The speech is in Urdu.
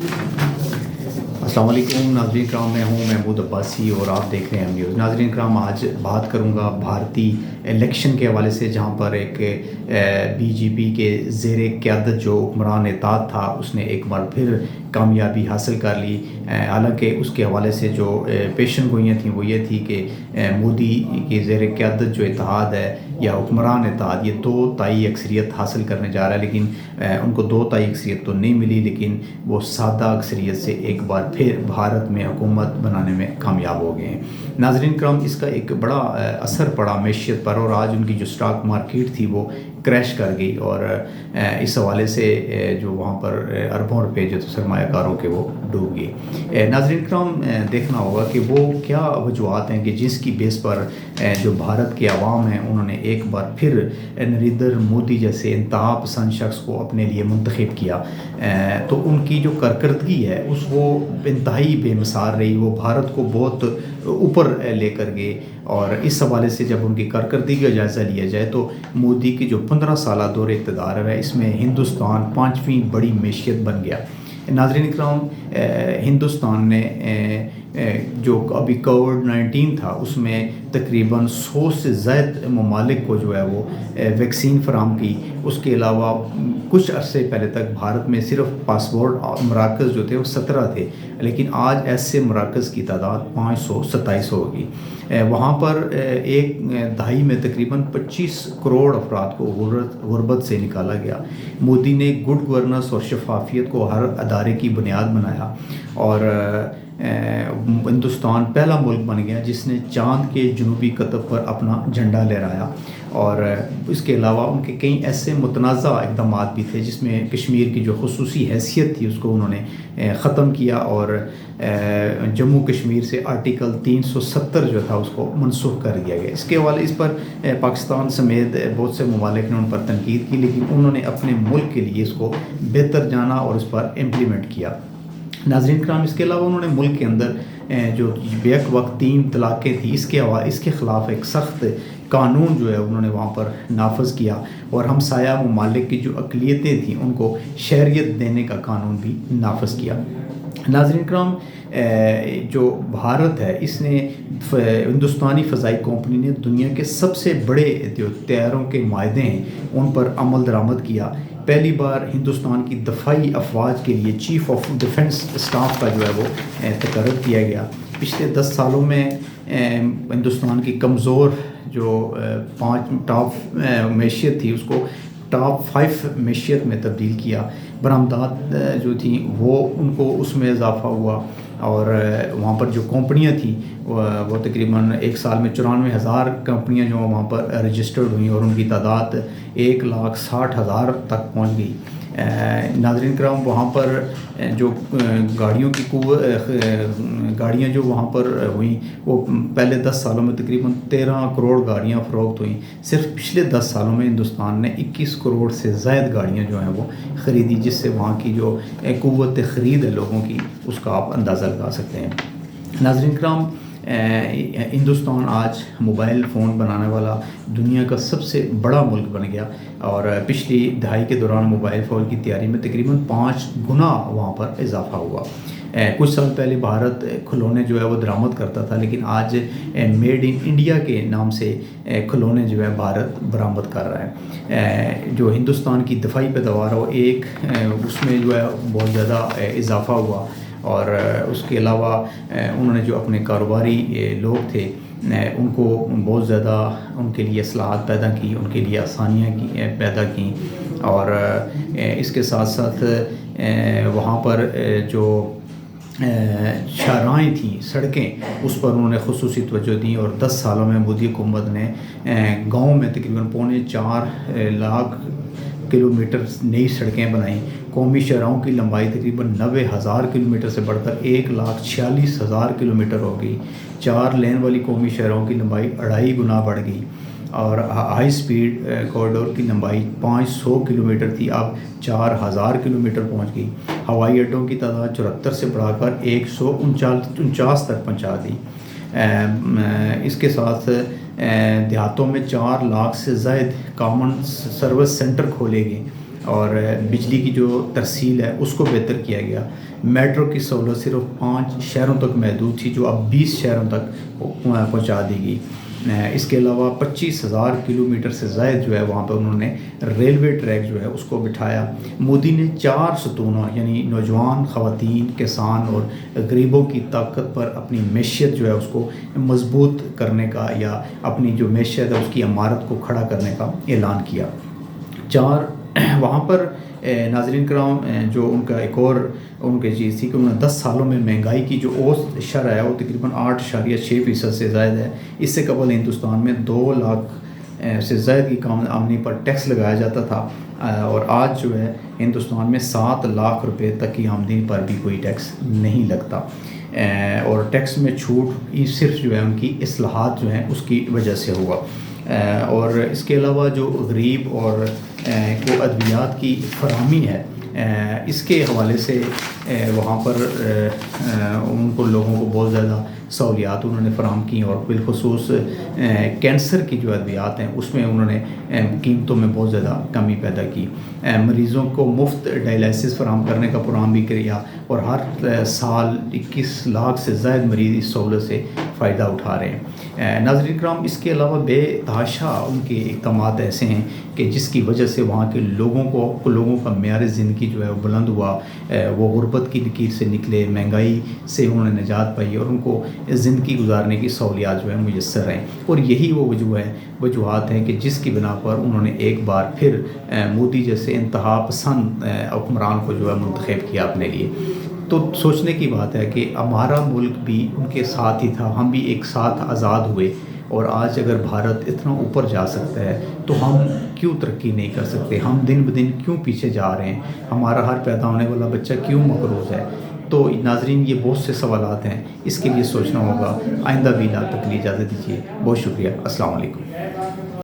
السلام علیکم ناظرین کرام، میں ہوں محمود عباسی اور آپ دیکھ رہے ہیں نیوز۔ ناظرین کرام، آج بات کروں گا بھارتی الیکشن کے حوالے سے، جہاں پر ایک بی جے پی کے زیر قیادت جو حکمران اتحاد تھا اس نے ایک بار پھر کامیابی حاصل کر لی۔ حالانکہ اس کے حوالے سے جو پیشن گوئیاں تھیں وہ یہ تھی کہ مودی کی زیر قیادت جو اتحاد ہے یا حکمران اتحاد یہ 2 تائی اکثریت حاصل کرنے جا رہا ہے، لیکن ان کو 2 تائی اکثریت تو نہیں ملی، لیکن وہ سادہ اکثریت سے ایک بار پھر بھارت میں حکومت بنانے میں کامیاب ہو گئے ہیں۔ ناظرین کرام، اس کا ایک بڑا اثر پڑا معیشت پر، اور آج ان کی جو سٹاک مارکیٹ تھی وہ کریش کر گئی، اور اس حوالے سے جو وہاں پر اربوں روپے جو سرمایہ کاروں کے وہ ڈوب گئے۔ ناظرین کرام، دیکھنا ہوگا کہ وہ کیا وجوہات ہیں کہ جس کی بیس پر جو بھارت کے عوام ہیں انہوں نے ایک بار پھر نریندر مودی جیسے انتہا پسند شخص کو اپنے لیے منتخب کیا۔ تو ان کی جو کارکردگی ہے وہ انتہائی بے مثال رہی، وہ بھارت کو بہت اوپر لے کر گئے۔ اور اس حوالے سے جب ان کی کارکردگی کا جائزہ لیا جائے تو مودی کی جو 15 سالہ دور اقتدار ہے اس میں ہندوستان 5ویں بڑی معیشت بن گیا۔ ناظرین اکرام، ہندوستان نے جو ابھی کووڈ-19 تھا اس میں تقریباً 100 سے زائد ممالک کو جو ہے وہ ویکسین فراہم کی۔ اس کے علاوہ کچھ عرصے پہلے تک بھارت میں صرف پاسپورٹ مراکز جو تھے وہ 17 تھے، لیکن آج ایسے مراکز کی تعداد 527 ہوگی۔ وہاں پر ایک دہائی میں تقریباً 25 کروڑ افراد کو غربت سے نکالا گیا۔ مودی نے گڈ گورننس اور شفافیت کو ہر ادارے کی بنیاد بنایا، اور ہندوستان پہلا ملک بن گیا جس نے چاند کے جنوبی قطب پر اپنا جھنڈا لہرایا۔ اور اس کے علاوہ ان کے کئی ایسے متنازع اقدامات بھی تھے جس میں کشمیر کی جو خصوصی حیثیت تھی اس کو انہوں نے ختم کیا، اور جموں کشمیر سے آرٹیکل 370 جو تھا اس کو منسوخ کر دیا گیا۔ اس کے حوالے اس پر پاکستان سمیت بہت سے ممالک نے ان پر تنقید کی، لیکن انہوں نے اپنے ملک کے لیے اس کو بہتر جانا اور اس پر امپلیمنٹ کیا۔ ناظرین کرام، اس کے علاوہ انہوں نے ملک کے اندر جو بیک وقت 3 طلاقیں تھیں اس کے خلاف ایک سخت قانون جو ہے انہوں نے وہاں پر نافذ کیا، اور ہمسایہ ممالک کی جو اقلیتیں تھیں ان کو شہریت دینے کا قانون بھی نافذ کیا۔ ناظرین کرام، جو بھارت ہے اس نے ہندوستانی فضائی کمپنی نے دنیا کے سب سے بڑے جو طیاروں کے معاہدے ہیں ان پر عمل درآمد کیا۔ پہلی بار ہندوستان کی دفاعی افواج کے لیے چیف آف ڈیفنس اسٹاف کا جو ہے وہ تقرر کیا گیا۔ پچھلے 10 سالوں میں ہندوستان کی کمزور جو 5 ٹاپ معیشت تھی اس کو ٹاپ 5 معیشت میں تبدیل کیا۔ برآمدات جو تھیں وہ ان کو اس میں اضافہ ہوا، اور وہاں پر جو کمپنیاں تھیں وہ تقریباً ایک سال میں 94,000 کمپنیاں جو وہاں پر رجسٹرڈ ہوئیں، اور ان کی تعداد 1,60,000 تک پہنچ گئی۔ ناظرین کرام، وہاں پر جو گاڑیاں جو وہاں پر ہوئیں وہ پہلے 10 سالوں میں تقریباً 13 کروڑ گاڑیاں فروخت ہوئیں۔ صرف پچھلے 10 سالوں میں ہندوستان نے 21 کروڑ سے زائد گاڑیاں جو ہیں وہ خریدی، جس سے وہاں کی جو قوت خرید ہے لوگوں کی اس کا آپ اندازہ لگا سکتے ہیں۔ ناظرین کرام، ہندوستان آج موبائل فون بنانے والا دنیا کا سب سے بڑا ملک بن گیا، اور پچھلی دہائی کے دوران موبائل فون کی تیاری میں تقریباً 5 گنا وہاں پر اضافہ ہوا۔ کچھ سال پہلے بھارت کھلونے جو ہے وہ درآمد کرتا تھا، لیکن آج میڈ ان انڈیا کے نام سے کھلونے جو ہے بھارت برآمد کر رہا ہے۔ جو ہندوستان کی دفاعی پیداوار ہے وہ اس میں جو ہے بہت زیادہ اضافہ ہوا، اور اس کے علاوہ انہوں نے جو اپنے کاروباری لوگ تھے ان کو بہت زیادہ ان کے لیے اصلاحات پیدا کی، ان کے لیے آسانیاں پیدا کیں، اور اس کے ساتھ ساتھ وہاں پر جو شاہراہیں تھیں، سڑکیں، اس پر انہوں نے خصوصی توجہ دی، اور 10 سالوں میں مودی حکومت نے گاؤں میں تقریباً 4.25 لاکھ کلومیٹر نئی سڑکیں بنائیں۔ قومی شاہراہوں کی لمبائی تقریباً 90,000 کلومیٹر سے بڑھ کر 1,46,000 کلومیٹر ہو گئی۔ 4 لین والی قومی شاہراہوں کی لمبائی 2.5 گنا بڑھ گئی، اور ہائی سپیڈ کوریڈور کی لمبائی 500 کلومیٹر تھی، اب 4,000 کلومیٹر پہنچ گئی۔ ہوائی اڈوں کی تعداد 74 سے بڑھا کر 149 تک پہنچا دی۔ اس کے ساتھ دیہاتوں میں 4 لاکھ سے زائد کامن سروس سینٹر کھولے گئے، اور بجلی کی جو ترسیل ہے اس کو بہتر کیا گیا. میٹرو کی سہولت صرف 5 شہروں تک محدود تھی جو اب 20 شہروں تک پہنچا دی گئی. اس کے علاوہ 25,000 کلومیٹر سے زائد جو ہے وہاں پہ انہوں نے ریلوے ٹریک جو ہے اس کو بٹھایا. مودی نے 4 ستونوں یعنی نوجوان، خواتین، کسان اور غریبوں کی طاقت پر اپنی معیشت جو ہے اس کو مضبوط کرنے کا یا اپنی جو معیشت ہے اس کی عمارت کو کھڑا کرنے کا اعلان کیا. وہاں پر ناظرین کرام جو ان کا ایک اور ان کی چیز تھی کہ انہوں نے 10 سالوں میں مہنگائی کی جو اوسط شرح ہے وہ تقریباً 8.6% سے زائد ہے. اس سے قبل ہندوستان میں 2 لاکھ سے زائد کی کم آمدنی پر ٹیکس لگایا جاتا تھا اور آج جو ہے ہندوستان میں 7 لاکھ روپے تک کی آمدنی پر بھی کوئی ٹیکس نہیں لگتا. اور ٹیکس میں چھوٹ صرف جو ہے ان کی اصلاحات جو ہیں اس کی وجہ سے ہوا. اور اس کے علاوہ جو غریب اور کو ادویات کی فراہمی ہے اس کے حوالے سے وہاں پر ان کو لوگوں کو بہت زیادہ سہولیات انہوں نے فراہم کی اور بالخصوص کینسر کی جو ادویات ہیں اس میں انہوں نے قیمتوں میں بہت زیادہ کمی پیدا کی. مریضوں کو مفت ڈائلائسس فراہم کرنے کا پروگرام بھی کیا اور ہر سال 21 لاکھ سے زائد مریض اس سہولت سے فائدہ اٹھا رہے ہیں. ناظرین کرام اس کے علاوہ بے تحاشا ان کے اقدامات ایسے ہیں کہ جس کی وجہ سے وہاں کے لوگوں کا معیار زندگی جو ہے وہ بلند ہوا. وہ غربت کی لکیر سے نکلے، مہنگائی سے انہوں نے نجات پائی اور ان کو زندگی گزارنے کی سہولیات جو ہے میسر ہیں. اور یہی وہ وجوہات ہیں کہ جس کی بنا پر انہوں نے ایک بار پھر مودی جیسے انتہا پسند حکمران کو جو ہے منتخب کیا اپنے لیے. تو سوچنے کی بات ہے کہ ہمارا ملک بھی ان کے ساتھ ہی تھا، ہم بھی ایک ساتھ آزاد ہوئے اور آج اگر بھارت اتنا اوپر جا سکتا ہے تو ہم کیوں ترقی نہیں کر سکتے؟ ہم دن بدن کیوں پیچھے جا رہے ہیں؟ ہمارا ہر پیدا ہونے والا بچہ کیوں مقروض ہے؟ تو ناظرین یہ بہت سے سوالات ہیں، اس کے لیے سوچنا ہوگا. آئندہ بھی تک کے لیے اجازت دیجیے. بہت شکریہ. السلام علیکم.